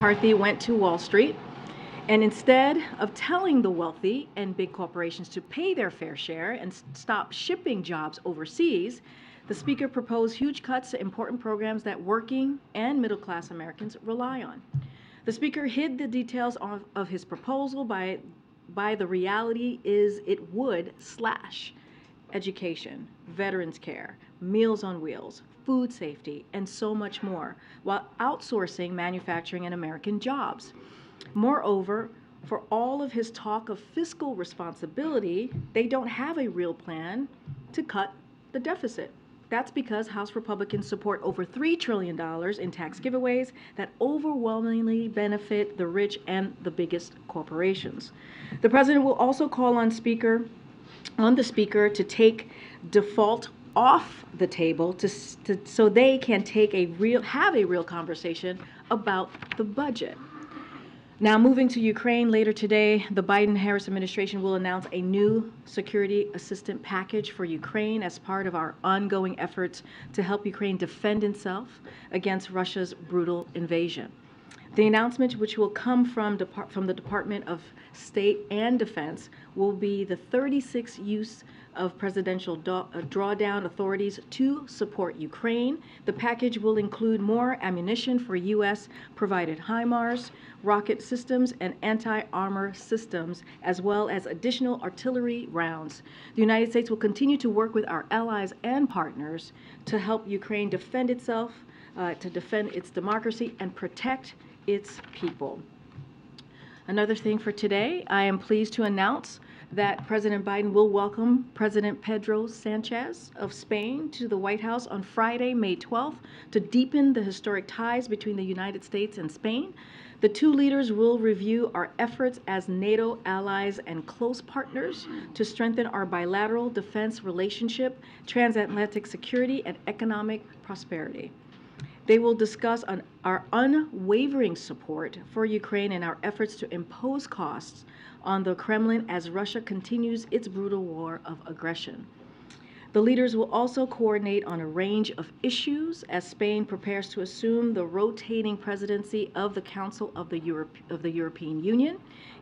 McCarthy went to Wall Street, and instead of telling the wealthy and big corporations to pay their fair share and stop shipping jobs overseas, the Speaker proposed huge cuts to important programs that working and middle-class Americans rely on. The Speaker hid the details of his proposal by the reality is it would slash education, veterans care, Meals on Wheels, food safety, and so much more, while outsourcing manufacturing and American jobs. Moreover, for all of his talk of fiscal responsibility, they don't have a real plan to cut the deficit. That's because House Republicans support over $3 trillion in tax giveaways that overwhelmingly benefit the rich and the biggest corporations. The President will also call on the Speaker to take default off the table so they can have a real conversation about the budget. Now, moving to Ukraine, later today, the Biden-Harris administration will announce a new security assistance package for Ukraine as part of our ongoing efforts to help Ukraine defend itself against Russia's brutal invasion. The announcement, which will come from the Department of State and Defense, will be the 36th use of presidential drawdown authorities to support Ukraine. The package will include more ammunition for U.S.-provided HIMARS, rocket systems, and anti-armor systems, as well as additional artillery rounds. The United States will continue to work with our allies and partners to help Ukraine defend itself, to defend its democracy, and protect its people. Another thing for today, I am pleased to announce that President Biden will welcome President Pedro Sanchez of Spain to the White House on Friday, May 12th, to deepen the historic ties between the United States and Spain. The two leaders will review our efforts as NATO allies and close partners to strengthen our bilateral defense relationship, transatlantic security, and economic prosperity. They will discuss our unwavering support for Ukraine and our efforts to impose costs on the Kremlin as Russia continues its brutal war of aggression. The leaders will also coordinate on a range of issues as Spain prepares to assume the rotating presidency of the Council of the European Union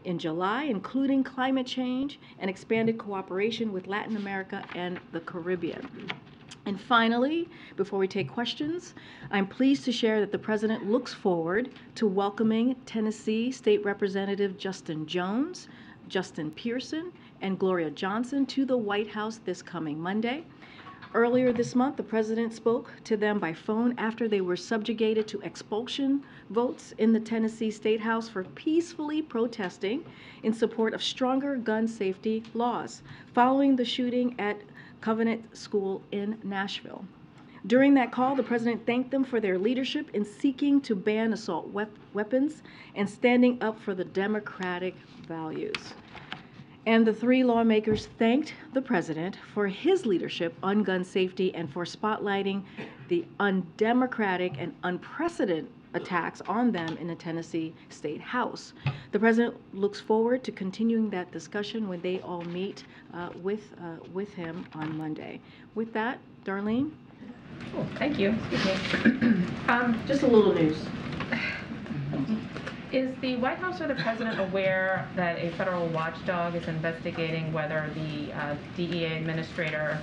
in July, including climate change and expanded cooperation with Latin America and the Caribbean. And finally, before we take questions, I'm pleased to share that the President looks forward to welcoming Tennessee State Representative Justin Jones, Justin Pearson, and Gloria Johnson to the White House this coming Monday. Earlier this month, the President spoke to them by phone after they were subjugated to expulsion votes in the Tennessee State House for peacefully protesting in support of stronger gun safety laws following the shooting at Covenant School in Nashville. During that call, the President thanked them for their leadership in seeking to ban assault weapons and standing up for the democratic values. And the three lawmakers thanked the President for his leadership on gun safety and for spotlighting the undemocratic and unprecedented attacks on them in the Tennessee State House. The President looks forward to continuing that discussion when they all meet with him on Monday. With that, Darlene? Cool. Thank you. Just a little news. Is the White House or the President aware that a federal watchdog is investigating whether the DEA Administrator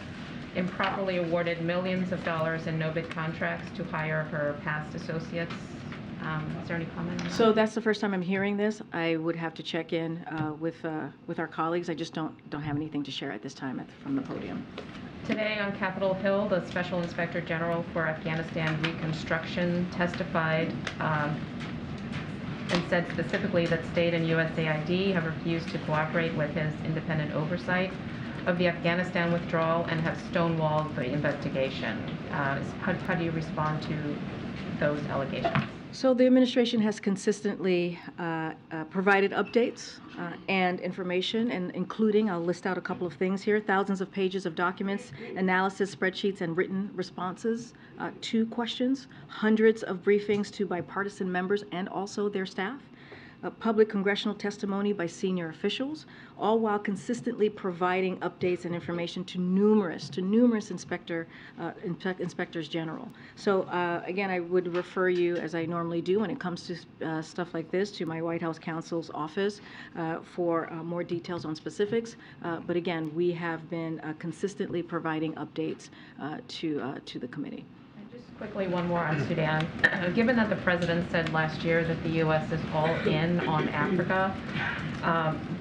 improperly awarded millions of dollars in no-bid contracts to hire her past associates? Is there any comment on that? So that's the first time I'm hearing this. I would have to check in with our colleagues. I just don't have anything to share at this time from the podium. Today on Capitol Hill, the Special Inspector General for Afghanistan Reconstruction testified and said specifically that state and USAID have refused to cooperate with his independent oversight of the Afghanistan withdrawal and have stonewalled the investigation. How do you respond to those allegations? So the administration has consistently provided updates and information, and including, I'll list out a couple of things here, thousands of pages of documents, analysis, spreadsheets, and written responses to questions, hundreds of briefings to bipartisan members and also their staff, public congressional testimony by senior officials, all while consistently providing updates and information to numerous inspectors general. So again, I would refer you, as I normally do when it comes to stuff like this, to my White House counsel's office for more details on specifics. But again, we have been consistently providing updates to the committee. Just quickly, one more on Sudan. Given that the president said last year that the U.S. is all in on Africa,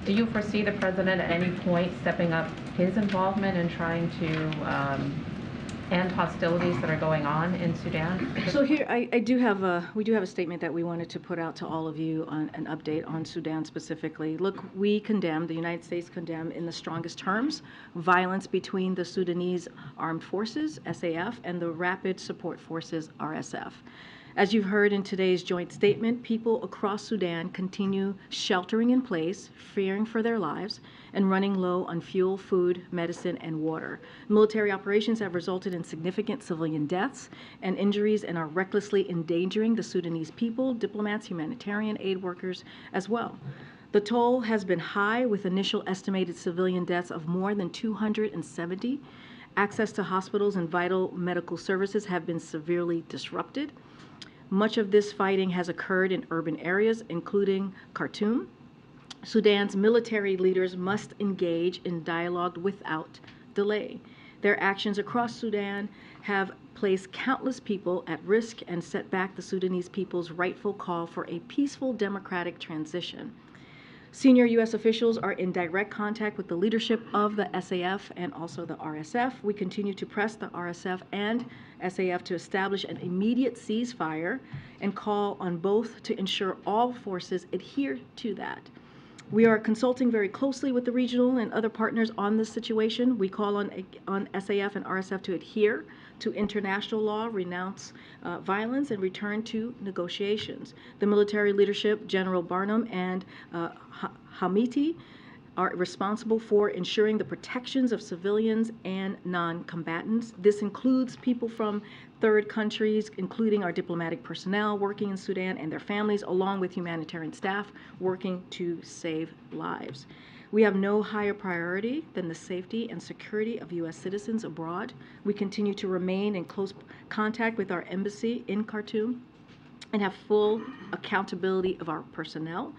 do you foresee the president at any point stepping up his involvement in trying to end hostilities that are going on in Sudan? So here, we do have a statement that we wanted to put out to all of you on an update on Sudan specifically. Look, we condemn, the United States condemn in the strongest terms, violence between the Sudanese Armed Forces, SAF, and the Rapid Support Forces, RSF. As you've heard in today's joint statement, people across Sudan continue sheltering in place, fearing for their lives, and running low on fuel, food, medicine, and water. Military operations have resulted in significant civilian deaths and injuries and are recklessly endangering the Sudanese people, diplomats, humanitarian aid workers as well. The toll has been high, with initial estimated civilian deaths of more than 270. Access to hospitals and vital medical services have been severely disrupted. Much of this fighting has occurred in urban areas, including Khartoum. Sudan's military leaders must engage in dialogue without delay. Their actions across Sudan have placed countless people at risk and set back the Sudanese people's rightful call for a peaceful democratic transition. Senior U.S. officials are in direct contact with the leadership of the SAF and also the RSF. We continue to press the RSF and SAF to establish an immediate ceasefire and call on both to ensure all forces adhere to that. We are consulting very closely with the regional and other partners on this situation. We call on SAF and RSF to adhere to international law, renounce violence, and return to negotiations. The military leadership, General Barnum and Hamiti, are responsible for ensuring the protections of civilians and non-combatants. This includes people from third countries, including our diplomatic personnel working in Sudan and their families, along with humanitarian staff working to save lives. We have no higher priority than the safety and security of U.S. citizens abroad. We continue to remain in close contact with our embassy in Khartoum and have full accountability of our personnel.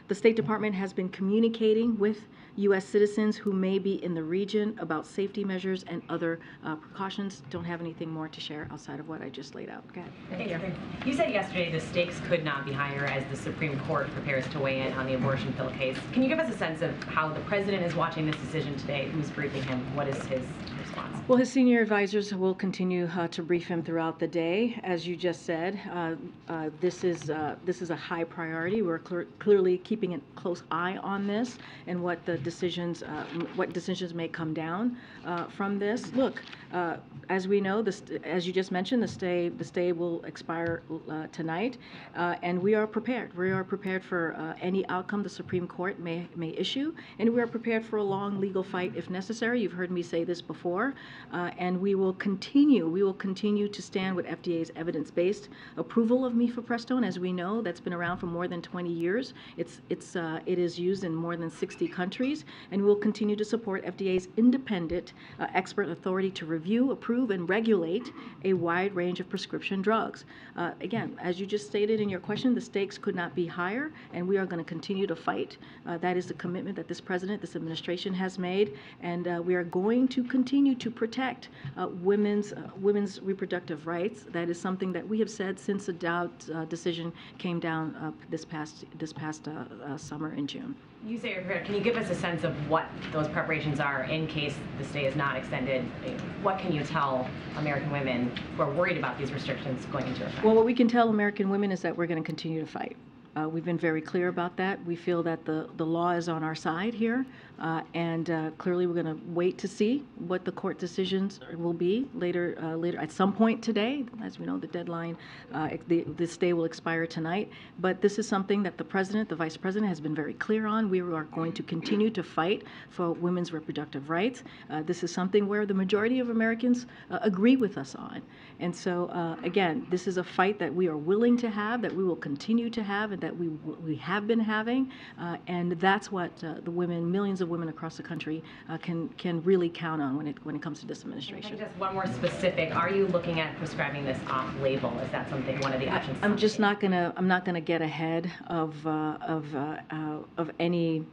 The State Department has been communicating with U.S. citizens who may be in the region about safety measures and other precautions. Don't have anything more to share outside of what I just laid out. Go ahead. Thank you. You said yesterday the stakes could not be higher as the Supreme Court prepares to weigh in on the abortion pill case. Can you give us a sense of how the president is watching this decision today? Who's briefing him? What is his response? Well, his senior advisors will continue to brief him throughout the day. As you just said, this is a high priority. We're clearly keeping a close eye on this and what decisions may come down from this. Look, as we know, as you just mentioned, the stay will expire tonight, and we are prepared. We are prepared for any outcome the Supreme Court may issue, and we are prepared for a long legal fight if necessary. You've heard me say this before, and we will continue to stand with FDA's evidence-based approval of mifepristone. As we know, that's been around for more than 20 years. It is used in more than 60 countries, and we will continue to support FDA's independent expert authority to review, approve, and regulate a wide range of prescription drugs. Again, as you just stated in your question, the stakes could not be higher, and we are going to continue to fight. That is the commitment that this president, this administration has made, and we are going to continue to protect women's reproductive rights. That is something that we have said since the Dow decision came down this past summer in June. You say you're prepared. Can you give us a sense of what those preparations are in case the stay is not extended? What can you tell American women who are worried about these restrictions going into effect? Well, what we can tell American women is that we're going to continue to fight. We've been very clear about that. We feel that the law is on our side here, and clearly we're going to wait to see what the court decisions will be later at some point today. As we know, the deadline, the stay will expire tonight. But this is something that the president, the vice president, has been very clear on. We are going to continue to fight for women's reproductive rights. This is something where the majority of Americans agree with us on. And so, again, this is a fight that we are willing to have, that we will continue to have, and that that we have been having, and that's what the women, millions of women across the country, can really count on when it comes to this administration. Just one more specific: are you looking at prescribing this off-label? Is that something, one of the options? I'm just not gonna get ahead of any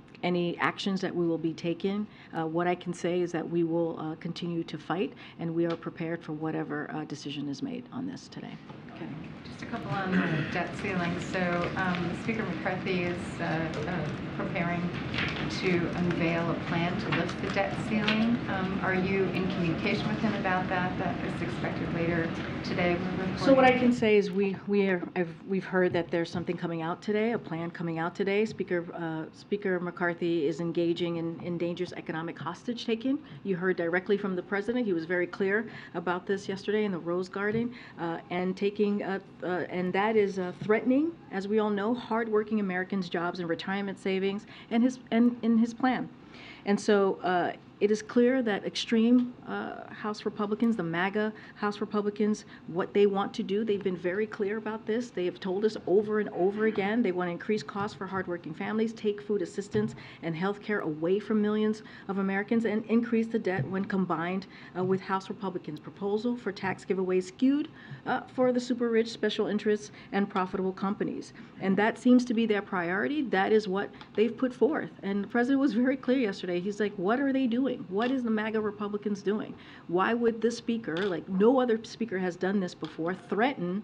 actions that we will be taking. What I can say is that we will continue to fight, and we are prepared for whatever decision is made on this today. Okay. Just a couple on the debt ceiling. So Speaker McCarthy is preparing to unveil a plan to lift the debt ceiling. Are you in communication with him about that? That is expected later today. So what I can say is we've heard that there's something coming out today, a plan coming out today. Speaker McCarthy is engaging in dangerous economic hostage taking. You heard directly from the president. He was very clear about this yesterday in the Rose Garden, and that is threatening, as we all know, hardworking Americans' jobs and retirement savings, and in his plan. And so it is clear that extreme House Republicans, the MAGA House Republicans, what they want to do, they've been very clear about this. They have told us over and over again they want to increase costs for hardworking families, take food assistance and health care away from millions of Americans, and increase the debt when combined with House Republicans' proposal for tax giveaways skewed for the super rich, special interests, and profitable companies. And that seems to be their priority. That is what they've put forth. And the president was very clear yesterday. He's like, what are they doing? What is the MAGA Republicans doing? Why would the speaker, like no other speaker has done this before, threaten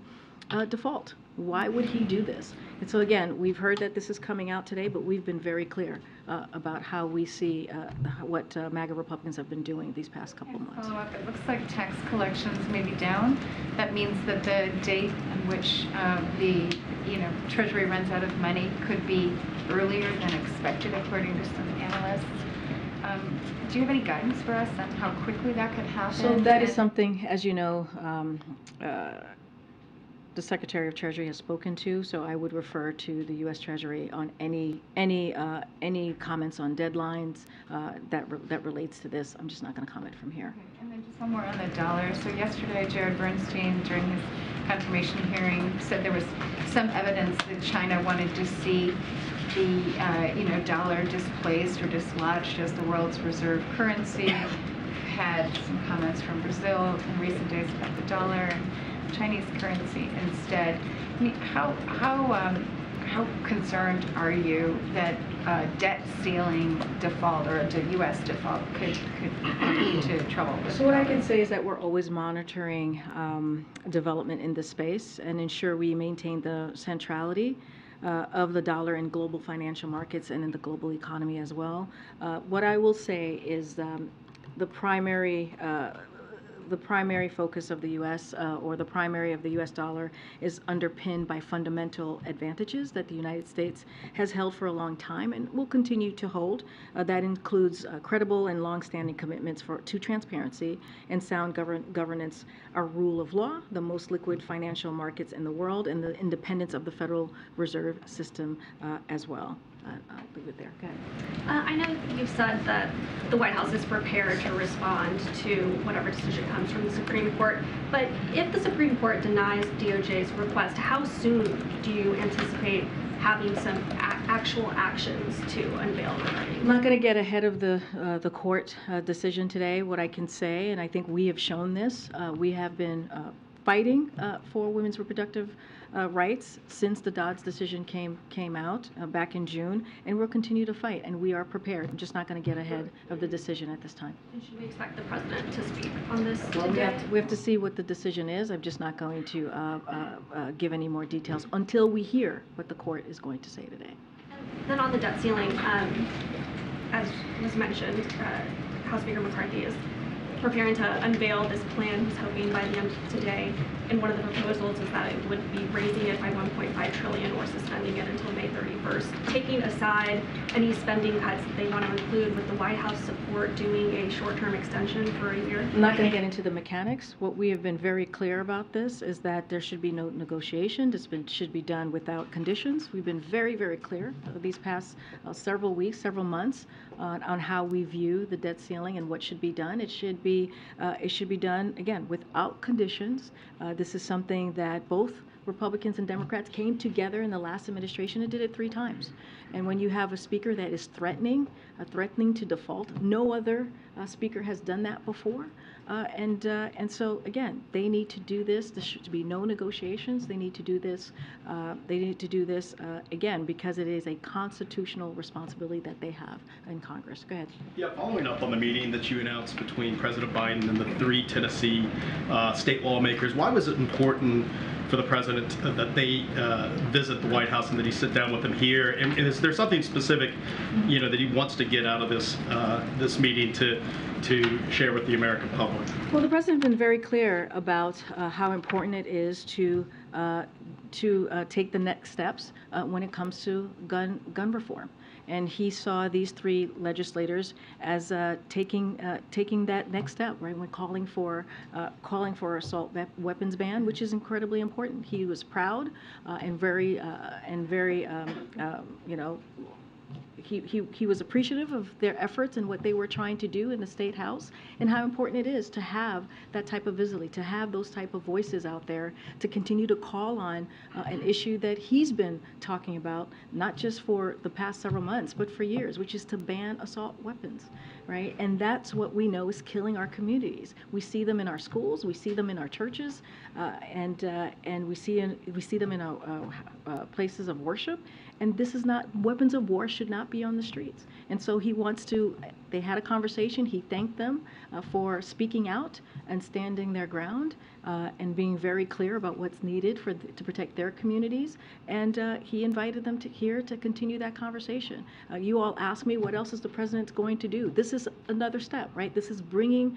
default? Why would he do this? And so again, we've heard that this is coming out today, but we've been very clear about how we see what MAGA Republicans have been doing these past couple months. Follow up. It looks like tax collections may be down. That means that the date on which the Treasury runs out of money could be earlier than expected, according to some analysts. Do you have any guidance for us on how quickly that could happen? So that is something, as you know, the Secretary of Treasury has spoken to. So I would refer to the U.S. Treasury on any comments on deadlines that relates to this. I'm just not going to comment from here. Okay. And then just one more on the dollar. So yesterday, Jared Bernstein, during his confirmation hearing, said there was some evidence that China wanted to see the dollar displaced or dislodged as the world's reserve currency. Had some comments from Brazil in recent days about the dollar and Chinese currency instead. I mean, how concerned are you that debt ceiling default or the U.S. default could lead to trouble? So what I can say is that we're always monitoring development in this space and ensure we maintain the centrality of the dollar in global financial markets and in the global economy as well. What I will say is the primary focus of the U.S. Or the primary of the U.S. dollar is underpinned by fundamental advantages that the United States has held for a long time and will continue to hold. That includes credible and long-standing commitments to transparency and sound governance, our rule of law, the most liquid financial markets in the world, and the independence of the Federal Reserve System as well. I'll leave it there. Go ahead. I know you've said that the White House is prepared to respond to whatever decision comes from the Supreme Court, but if the Supreme Court denies DOJ's request, how soon do you anticipate having some actual actions to unveil regarding? I'm not going to get ahead of the court decision today. What I can say, and I think we have shown this, we have been fighting for women's reproductive rights since the Dodd's decision came out back in June, and we'll continue to fight, and we are prepared. I'm just not going to get ahead of the decision at this time. And should we expect the president to speak on this Well, today? we have to see what the decision is. I'm just not going to give any more details until we hear what the court is going to say today. Then on the debt ceiling, as was mentioned, House Speaker McCarthy is preparing to unveil this plan. He's hoping by the end of today. And one of the proposals is that it would be raising it by $1.5 trillion or suspending it until May 31st. Taking aside any spending cuts that they want to include, with the White House support doing a short-term extension for a year? I'm not going to get into the mechanics. What we have been very clear about this is that there should be no negotiation. This should be done without conditions. We've been very, very clear these past several weeks, several months on how we view the debt ceiling and what should be done. It should be done, again, without conditions. This is something that both Republicans and Democrats came together in the last administration and did it 3 times. And when you have a speaker that is threatening to default, no other speaker has done that before. And so again, they need to do this. There should be no negotiations. They need to do this. Again, because it is a constitutional responsibility that they have in Congress. Go ahead. Yeah, following up on the meeting that you announced between President Biden and the 3 Tennessee state lawmakers, why was it important for the president that they visit the White House and that he sit down with them here? And is there something specific, that he wants to get out of this this meeting to share with the American public? Well, the president has been very clear about how important it is to take the next steps when it comes to gun reform. And he saw these 3 legislators as taking that next step, right? When calling for assault weapons ban, which is incredibly important. He was proud and very he was appreciative of their efforts and what they were trying to do in the State House, and how important it is to have that type of visibility, to have those type of voices out there to continue to call on an issue that he's been talking about, not just for the past several months, but for years, which is to ban assault weapons, right? And that's what we know is killing our communities. We see them in our schools, we see them in our churches, and we see them in our places of worship. And this is not, weapons of war should not be on the streets. And so he wants to, they had a conversation, he thanked them for speaking out and standing their ground and being very clear about what's needed to protect their communities. And he invited them here to continue that conversation. You all asked me, what else is the president going to do? This is another step, right? This is bringing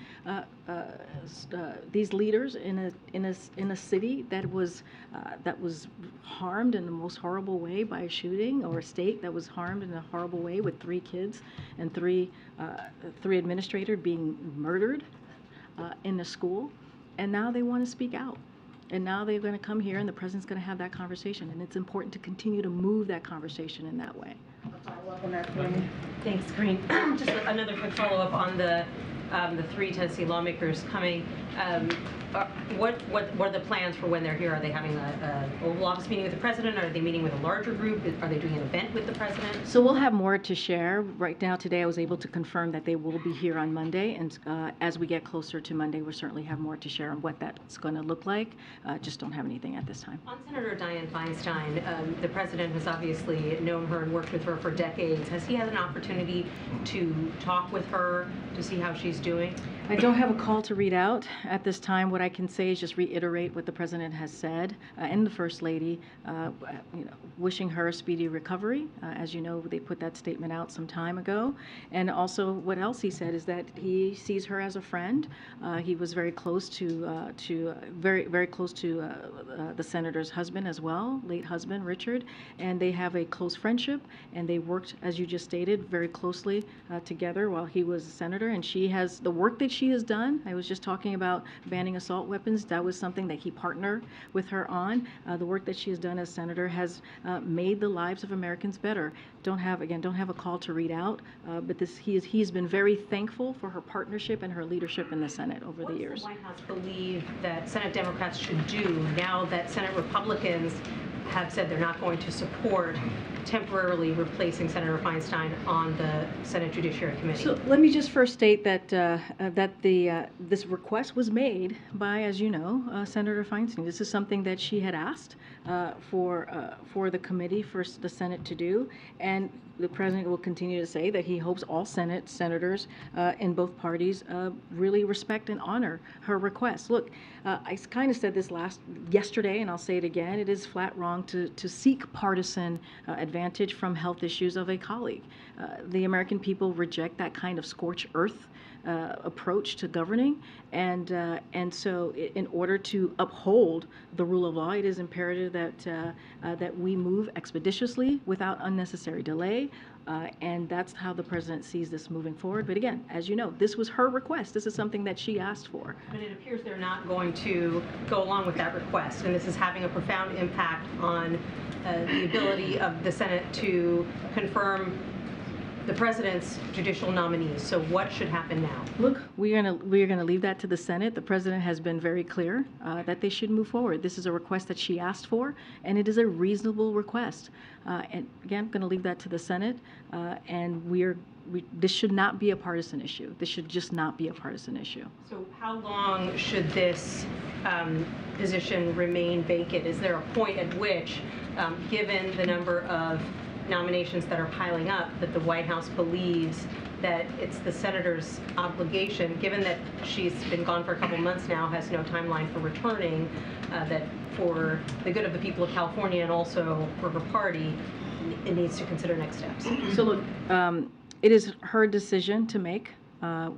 these leaders in a city that was harmed in the most horrible way by a shooting, or a state that was harmed in a horrible way with 3 kids and 3 administrators being murdered in the school. And now they want to speak out. And now they're going to come here and the president's going to have that conversation. And it's important to continue to move that conversation in that way. Thanks, Karine. Just another quick follow-up on the 3 Tennessee lawmakers coming. What are the plans for when they're here? Are they having an Oval Office meeting with the president? Are they meeting with a larger group? Are they doing an event with the president? So we'll have more to share. Right now, today, I was able to confirm that they will be here on Monday. And as we get closer to Monday, we'll certainly have more to share on what that's going to look like. Just don't have anything at this time. On Senator Dianne Feinstein, the president has obviously known her and worked with her for decades. Has he had an opportunity to talk with her to see how she's doing? I don't have a call to read out at this time. What I can say is just reiterate what the president has said and the First Lady, wishing her a speedy recovery. As you know, they put that statement out some time ago. And also what else he said is that he sees her as a friend. He was very close to very close to the senator's husband as well, late husband, Richard. And they have a close friendship, and they worked, as you just stated, very closely together while he was a senator. And she has, the work that she has done, I was just talking about banning assault weapons, that was something that he partnered with her on. The work that she has done as senator has made the lives of Americans better. Don't have a call to read out, but he's been very thankful for her partnership and her leadership in the Senate over the years. What does the White House believe that Senate Democrats should do now that Senate Republicans have said they're not going to support temporarily replacing Senator Feinstein on the Senate Judiciary Committee? So let me just first state that this request was made by, as you know, Senator Feinstein. This is something that she had asked for the committee, for the Senate to do, and the president will continue to say that he hopes all senators in both parties really respect and honor her request. Look, I kind of said this yesterday, and I'll say it again. It is flat wrong to seek partisan advantage from health issues of a colleague. The American people reject that kind of scorched earth approach to governing, and so in order to uphold the rule of law, it is imperative that we move expeditiously without unnecessary delay, and that's how the president sees this moving forward. But again, as you know, this was her request. This is something that she asked for. But it appears they're not going to go along with that request, and this is having a profound impact on the ability of the Senate to confirm the president's judicial nominees. So what should happen now? Look, we're gonna leave that to the Senate. The president has been very clear that they should move forward. This is a request that she asked for, and it is a reasonable request. And again, I'm going to leave that to the Senate. And this should not be a partisan issue. This should just not be a partisan issue. So how long should this position remain vacant? Is there a point at which, given the number of nominations that are piling up, that the White House believes that it's the senator's obligation, given that she's been gone for a couple months now, has no timeline for returning, that for the good of the people of California and also for her party, it needs to consider next steps? So look, it is her decision to make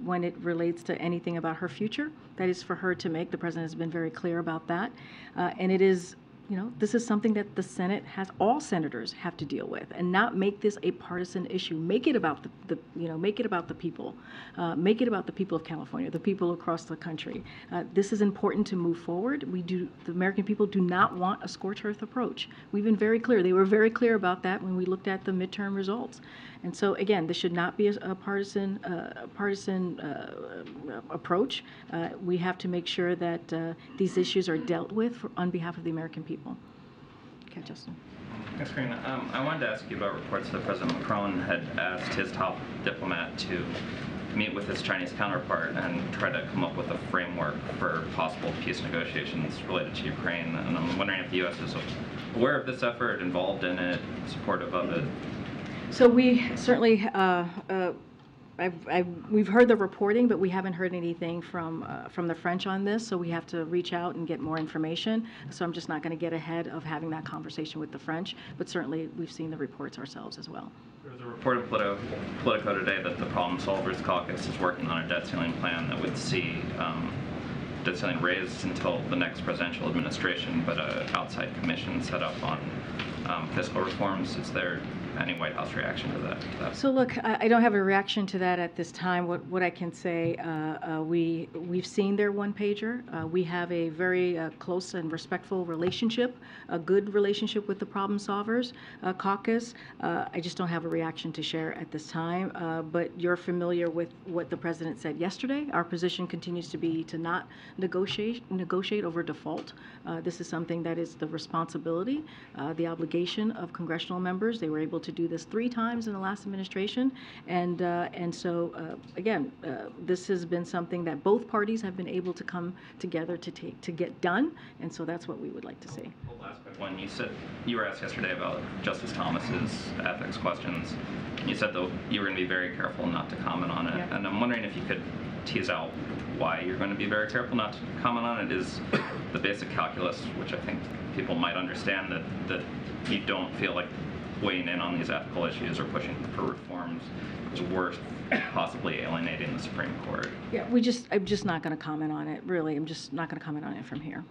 when it relates to anything about her future. That is for her to make. The president has been very clear about that. And it is, this is something that the Senate all senators have to deal with, and not make this a partisan issue. Make it about make it about the people. Make it about the people of California, the people across the country. This is important to move forward. The American people do not want a scorched earth approach. We've been very clear. They were very clear about that when we looked at the midterm results. And so again, this should not be a partisan approach. We have to make sure that these issues are dealt with on behalf of the American people. Okay, Justin. Ms. Karine, I wanted to ask you about reports that President Macron had asked his top diplomat to meet with his Chinese counterpart and try to come up with a framework for possible peace negotiations related to Ukraine. And I'm wondering if the U.S. is aware of this effort, involved in it, supportive of it. So we certainly, we've heard the reporting, but we haven't heard anything from the French on this, so we have to reach out and get more information. So I'm just not going to get ahead of having that conversation with the French, but certainly we've seen the reports ourselves as well. There was a report of Politico today that the Problem Solvers Caucus is working on a debt ceiling plan that would see debt ceiling raised until the next presidential administration, but an outside commission set up on fiscal reforms. Is there any White House reaction to that? So look, I don't have a reaction to that at this time. What I can say, we've seen their one-pager. We have a very close and respectful relationship, a good relationship with the Problem Solvers Caucus. I just don't have a reaction to share at this time. But you're familiar with what the president said yesterday. Our position continues to be to not negotiate over default. This is something that is the responsibility, the obligation of congressional members. They were able to do this 3 times in the last administration, and so again, this has been something that both parties have been able to come together to get done, and so that's what we would like to see. Well, last quick one. You said you were asked yesterday about Justice Thomas's ethics questions. You said though you were going to be very careful not to comment on it, Yeah. and I'm wondering if you could tease out why you're going to be very careful not to comment on it. Is the basic calculus, which I think people might understand, that you don't feel like weighing in on these ethical issues or pushing for reforms is worth possibly alienating the Supreme Court? Yeah, I'm just not going to comment on it, really. I'm just not going to comment on it from here.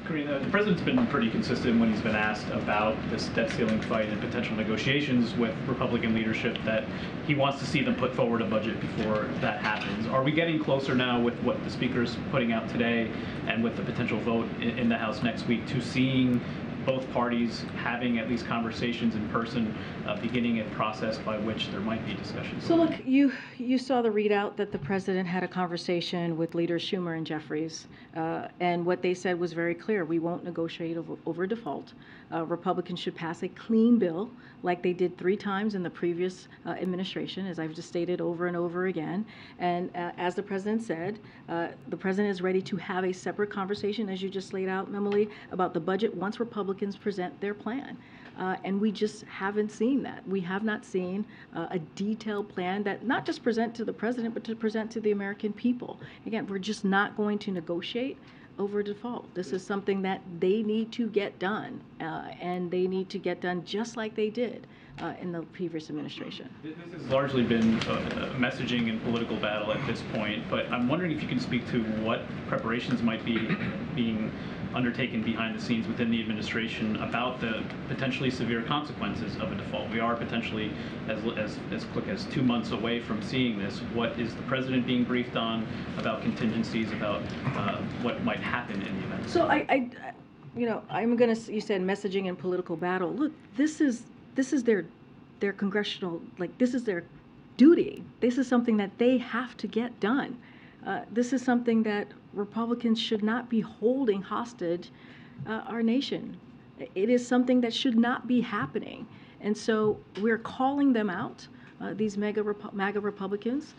Karine, the president's been pretty consistent when he's been asked about this debt ceiling fight and potential negotiations with Republican leadership that he wants to see them put forward a budget before that happens. Are we getting closer now with what the speaker's putting out today and with the potential vote in the House next week to seeing both parties having at least conversations in person, beginning a process by which there might be discussions? So look, you saw the readout that the president had a conversation with leaders Schumer and Jeffries, and what they said was very clear. We won't negotiate over default. Republicans should pass a clean bill like they did 3 times in the previous administration, as I've just stated over and over again. And as the president said, the president is ready to have a separate conversation, as you just laid out, Emily, about the budget once Republicans present their plan. And we just haven't seen that. We have not seen a detailed plan that not just present to the president, but to present to the American people. Again, we're just not going to negotiate over default. This is something that they need to get done, and they need to get done just like they did in the previous administration. This has largely been messaging and political battle at this point, but I'm wondering if you can speak to what preparations might be being undertaken behind the scenes within the administration about the potentially severe consequences of a default. We are potentially as quick as 2 months away from seeing this. What is the president being briefed on about contingencies, about what might happen in the event? So you said messaging and political battle. Look, this is their their congressional, like, this is their duty. This is something that they have to get done. This is something that Republicans should not be holding hostage our nation. It is something that should not be happening. And so we're calling them out, these MAGA Republicans,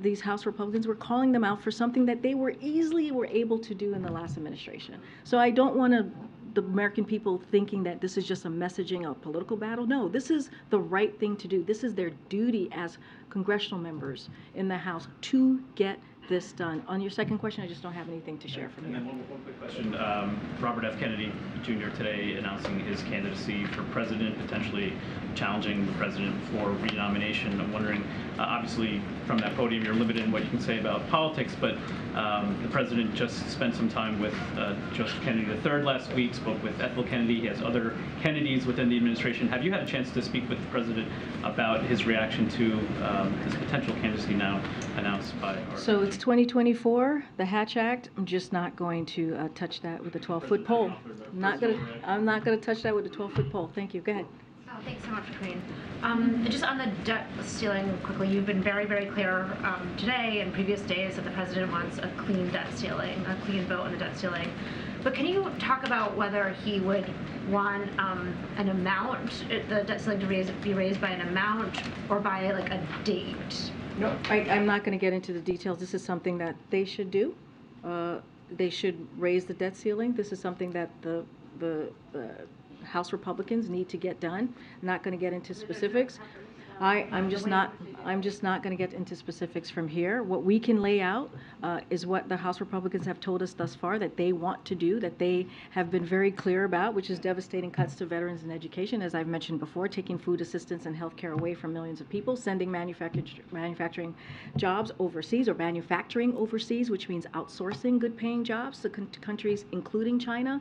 these House Republicans, we're calling them out for something that they were able to do in the last administration. So I don't want the American people thinking that this is just a messaging, a political battle. No, this is the right thing to do. This is their duty as congressional members in the House to get this done. On your second question, I just don't have anything to share from you. And then one quick question. Robert F. Kennedy Jr. today announcing his candidacy for president, potentially challenging the president for renomination. I'm wondering, obviously from that podium you're limited in what you can say about politics, but the president just spent some time with Joseph Kennedy III last week, spoke with Ethel Kennedy. He has other Kennedys within the administration. Have you had a chance to speak with the president about his reaction to his potential candidacy now announced by our... So it's 2024, the Hatch Act. I'm just not going to touch that with a 12-foot pole. I'm not going to touch that with a 12-foot pole. Thank you. Go ahead. Oh, thanks so much, Karine. Just on the debt ceiling, quickly, you've been very, very clear today and previous days that the president wants a clean debt ceiling, a clean vote on the debt ceiling. But can you talk about whether he would want an amount, the debt ceiling to be raised by an amount or by like a date? No, I'm not going to get into the details. This is something that they should do. They should raise the debt ceiling. This is something that the House Republicans need to get done. I'm not going to get into specifics. I'm just not going to get into specifics from here. What we can lay out is what the House Republicans have told us thus far that they want to do, that they have been very clear about, which is devastating cuts to veterans and education, as I've mentioned before, taking food assistance and health care away from millions of people, sending manufacturing jobs overseas or manufacturing overseas, which means outsourcing good-paying jobs to countries including China,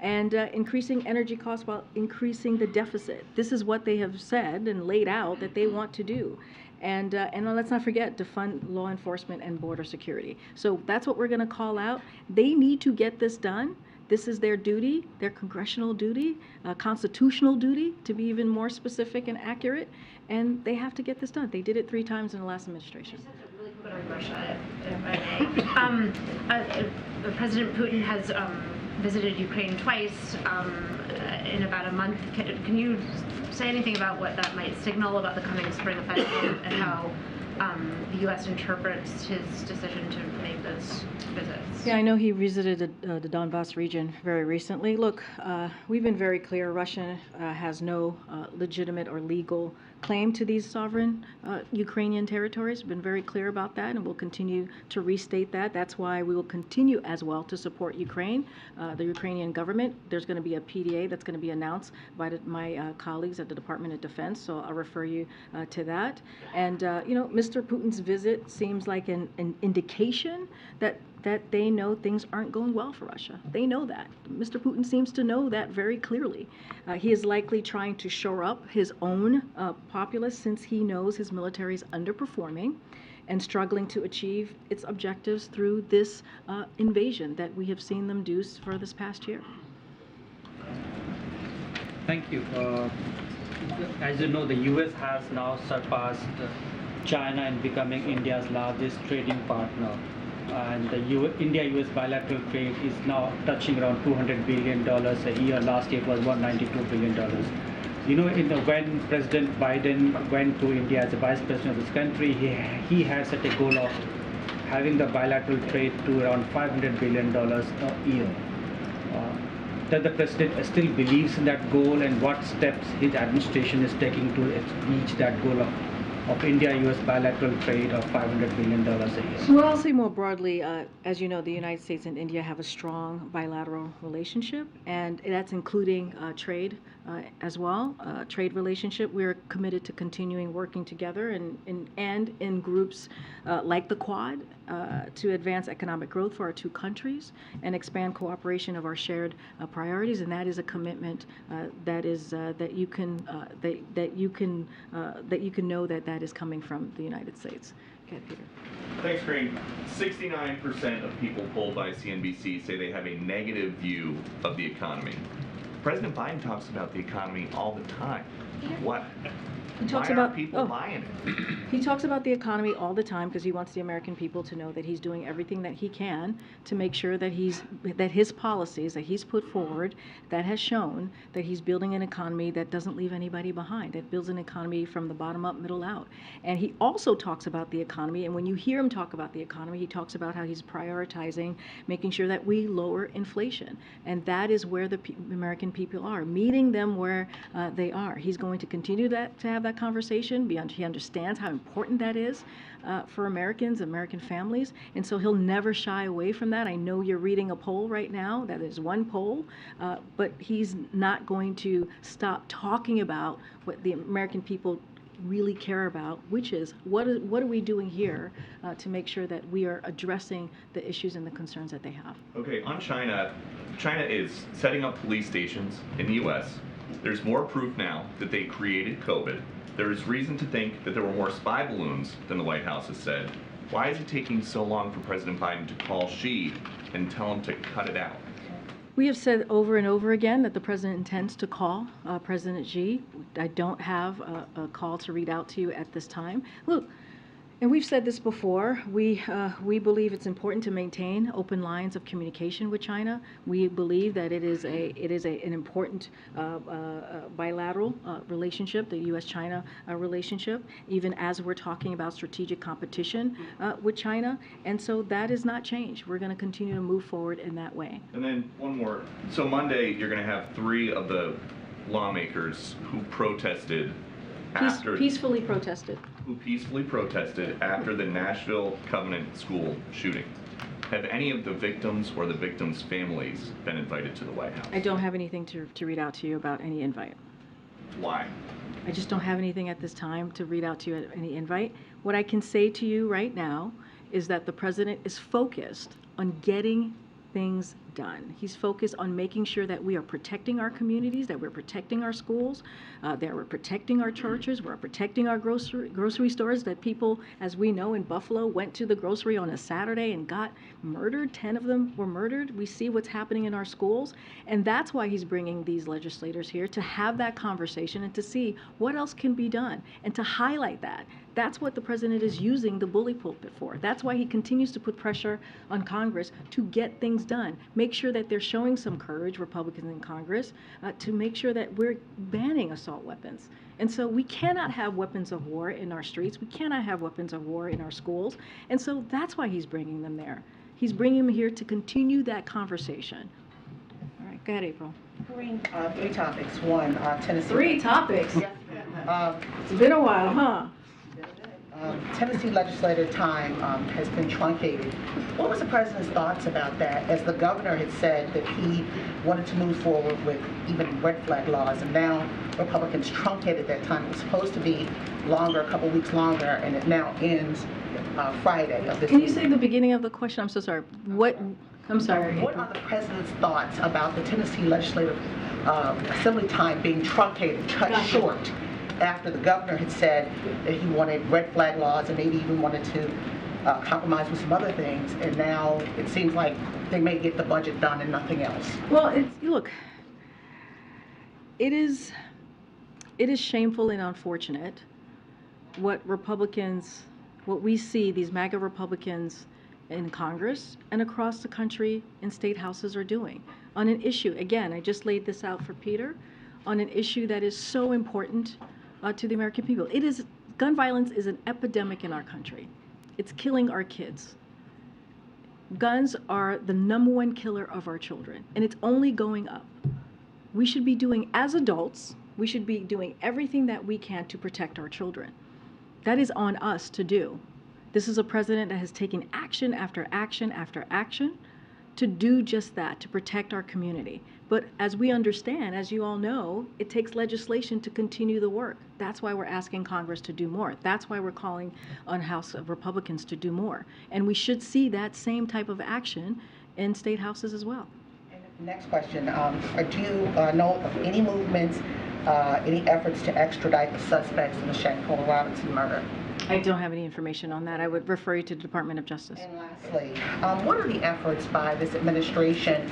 and increasing energy costs while increasing the deficit. This is what they have said and laid out that they want to do. And let's not forget to fund law enforcement and border security. So that's what we're going to call out. They need to get this done. This is their duty, their congressional duty, constitutional duty, to be even more specific and accurate. And they have to get this done. They did it 3 times in the last administration. Really quick on Russia, if I may. President Putin has visited Ukraine twice in about a month. Can you say anything about what that might signal about the coming spring offensive and how the U.S. interprets his decision to make those visits? Yeah, I know he visited the Donbass region very recently. Look, we've been very clear. Russia has no legitimate or legal claim to these sovereign Ukrainian territories. We've been very clear about that, and we'll continue to restate that. That's why we will continue as well to support Ukraine, the Ukrainian government. There's going to be a PDA that's going to be announced by my colleagues at the Department of Defense, so I'll refer you to that. And, Mr. Putin's visit seems like an indication that they know things aren't going well for Russia. They know that. Mr. Putin seems to know that very clearly. He is likely trying to shore up his own populace since he knows his military is underperforming and struggling to achieve its objectives through this invasion that we have seen them do for this past year. Thank you. As you know, the U.S. has now surpassed China in becoming India's largest trading partner. And the India-US bilateral trade is now touching around $200 billion a year. Last year it was $192 billion. When President Biden went to India as the vice president of this country, he had set a goal of having the bilateral trade to around $500 billion a year. Does the president still believes in that goal, and what steps his administration is taking to reach that goal of India-US bilateral trade of $500 billion a year? Well, I'll say more broadly, as you know, the United States and India have a strong bilateral relationship, and that's including trade as well. Trade relationship, we're committed to continuing working together and in groups like the Quad to advance economic growth for our 2 countries and expand cooperation of our shared priorities, and that is a commitment that you can know that is coming from the United States. Okay, Peter. Thanks, Karine. 69% of people polled by CNBC say they have a negative view of the economy. President Biden talks about the economy all the time. What? He talks Why about aren't people buying it? He talks about the economy all the time because he wants the American people to know that he's doing everything that he can to make sure that his policies that he's put forward that has shown that he's building an economy that doesn't leave anybody behind, that builds an economy from the bottom up, middle out. And he also talks about the economy, and when you hear him talk about the economy, he talks about how he's prioritizing making sure that we lower inflation. And that is where the American people are, meeting them where they are. He's going to continue to have that conversation. He understands how important that is for Americans, American families, and so he'll never shy away from that. I know you're reading a poll right now. That is one poll, but he's not going to stop talking about what the American people really care about, which is what are we doing here to make sure that we are addressing the issues and the concerns that they have. Okay, on China, China is setting up police stations in the U.S. There's more proof now that they created COVID. There is reason to think that there were more spy balloons than the White House has said. Why is it taking so long for President Biden to call Xi and tell him to cut it out? We have said over and over again that the president intends to call President Xi. I don't have a call to read out to you at this time. Look, and we've said this before, we believe it's important to maintain open lines of communication with China. We believe that it is an important bilateral relationship, the U.S.-China relationship, even as we're talking about strategic competition with China. And so that has not changed. We're going to continue to move forward in that way. And then one more. So Monday, you're going to have 3 of the lawmakers who protested Peacefully protested. Who peacefully protested after the Nashville Covenant School shooting. Have any of the victims or the victims' families been invited to the White House? I don't have anything to read out to you about any invite. Why? I just don't have anything at this time to read out to you any invite. What I can say to you right now is that the president is focused on getting things done. He's focused on making sure that we are protecting our communities, that we're protecting our schools, that we're protecting our churches, we're protecting our grocery stores, that people, as we know in Buffalo, went to the grocery on a Saturday and got murdered. 10 of them were murdered. We see what's happening in our schools. And that's why he's bringing these legislators here, to have that conversation and to see what else can be done and to highlight that. That's what the president is using the bully pulpit for. That's why he continues to put pressure on Congress to get things done. Make sure that they're showing some courage, Republicans in Congress, to make sure that we're banning assault weapons. And so we cannot have weapons of war in our streets. We cannot have weapons of war in our schools. And so that's why he's bringing them there. He's bringing them here to continue that conversation. All right, go ahead, April. Karine, 3 topics. 1, Tennessee. 3 topics? Yes. It's been a while, huh? Tennessee legislative time has been truncated. What was the president's thoughts about that, as the governor had said that he wanted to move forward with even red flag laws, and now Republicans truncated that time? It was supposed to be longer, a couple weeks longer, and it now ends Friday of this Can week. you say the beginning of the question? I'm so sorry. What? I'm sorry. What are the president's thoughts about the Tennessee legislative assembly time being truncated, cut short, after the governor had said that he wanted red flag laws and maybe even wanted to compromise with some other things, and now it seems like they may get the budget done and nothing else? Well, look, it is shameful and unfortunate what we see these MAGA Republicans in Congress and across the country in state houses are doing on an issue. Again, I just laid this out for Peter, on an issue that is so important to the American people. Gun violence is an epidemic in our country. It's killing our kids. Guns are the #1 killer of our children, and it's only going up. We should be doing, as adults, we should be doing everything that we can to protect our children. That is on us to do. This is a president that has taken action after action after action to do just that, to protect our community. But as we understand, as you all know, it takes legislation to continue the work. That's why we're asking Congress to do more. That's why we're calling on House of Republicans to do more. And we should see that same type of action in state houses as well. And next question, do you know of any movements, any efforts to extradite the suspects in the Shankola Robinson murder? I don't have any information on that. I would refer you to the Department of Justice. And lastly, what are the efforts by this administration,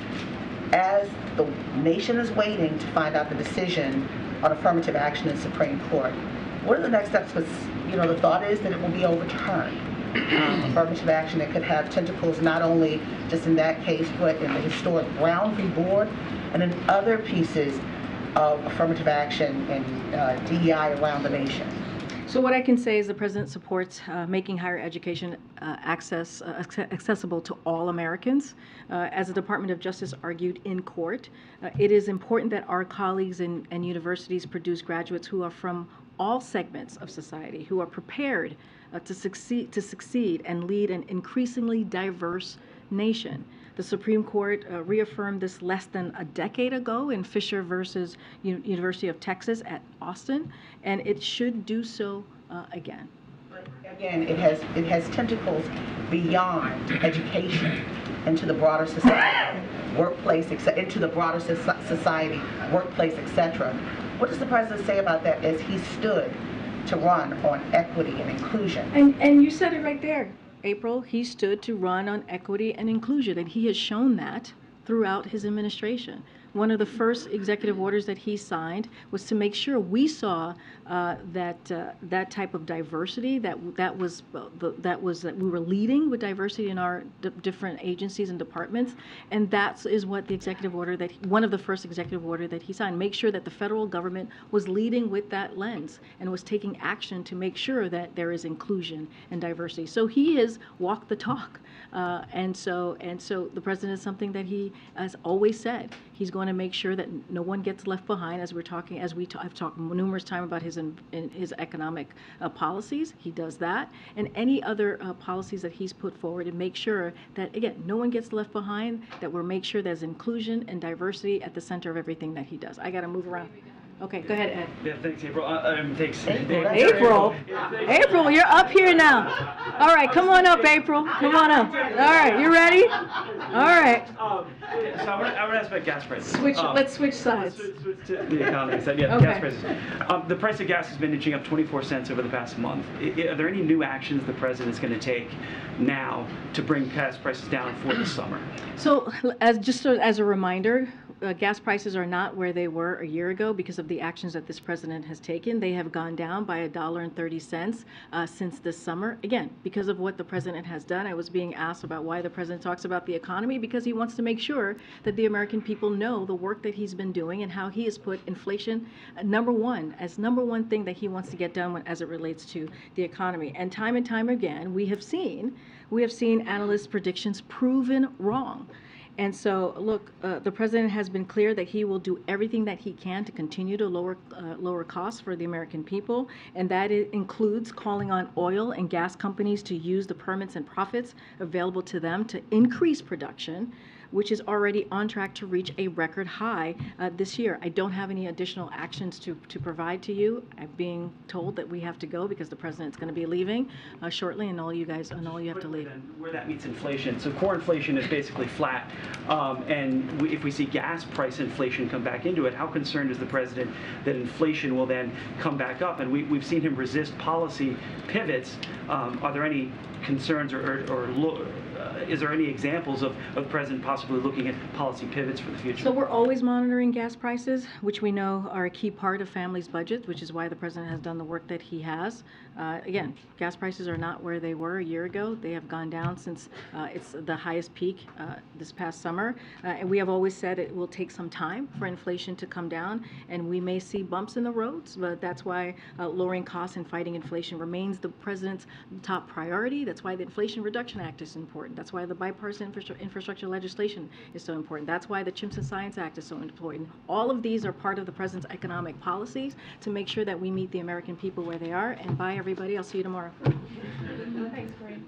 as the nation is waiting to find out the decision on affirmative action in Supreme Court. What are the next steps? Because, the thought is that it will be overturned. Affirmative action that could have tentacles not only just in that case, but in the historic Brown v. Board and in other pieces of affirmative action and DEI around the nation. So what I can say is the President supports making higher education accessible to all Americans. As the Department of Justice argued in court, it is important that our colleagues and universities produce graduates who are from all segments of society, who are prepared to succeed and lead an increasingly diverse nation. The Supreme Court reaffirmed this less than a decade ago in Fisher versus University of Texas at Austin, and it should do so again. But again, it has tentacles beyond education into the broader society, workplace, into the broader society, workplace, etc. What does the President say about that as he stood to run on equity and inclusion? And you said it right there, April. He stood to run on equity and inclusion, and he has shown that throughout his administration. One of the first executive orders that he signed was to make sure we saw that type of diversity, that we were leading with diversity in our different agencies and departments, and that is what the executive order one of the first executive order that he signed. Make sure that the federal government was leading with that lens and was taking action to make sure that there is inclusion and diversity. So he has walked the talk, and so the President is something that he has always said. He's going to make sure that no one gets left behind. As I've talked numerous times about his economic policies. He does that, and any other policies that he's put forward, and make sure that again no one gets left behind. That we'll make sure there's inclusion and diversity at the center of everything that he does. I got to move around. Okay, go ahead, Ed. Yeah, thanks, April. Thanks. April, you're up here now. All right, come on up, April. Come on up. All right, you ready? All right. So I want to ask about gas prices. Let's switch sides. Switch to the economy side. Yeah, okay. Gas prices. The price of gas has been inching up 24 cents over the past month. Are there any new actions the President is going to take now to bring gas prices down for the summer? So, as a reminder, gas prices are not where they were a year ago because of the actions that this President has taken. They have gone down by $1.30 since this summer. Again, because of what the President has done. I was being asked about why the President talks about the economy, because he wants to make sure that the American people know the work that he's been doing and how he has put inflation number one thing that he wants to get done as it relates to the economy. And time again, we have seen analysts' predictions proven wrong. And so, look, the President has been clear that he will do everything that he can to continue to lower costs for the American people, and that includes calling on oil and gas companies to use the permits and profits available to them to increase production, which is already on track to reach a record high this year. I don't have any additional actions to provide to you. I'm being told that we have to go because the President's going to be leaving shortly, and all you have to leave. Where that meets inflation. So core inflation is basically flat, and if we see gas price inflation come back into it, how concerned is the President that inflation will then come back up? And we've seen him resist policy pivots. Are there any concerns or is there any examples of the President possibly looking at policy pivots for the future? So we're always monitoring gas prices, which we know are a key part of families' budgets, which is why the President has done the work that he has. Again, gas prices are not where they were a year ago. They have gone down since it's the highest peak this past summer. And we have always said it will take some time for inflation to come down, and we may see bumps in the roads, but that's why lowering costs and fighting inflation remains the President's top priority. That's why the Inflation Reduction Act is important. That's why the bipartisan infrastructure legislation is so important. That's why the CHIPS and Science Act is so important. All of these are part of the President's economic policies to make sure that we meet the American people where they are. And bye, everybody. I'll see you tomorrow. Thanks, Karine.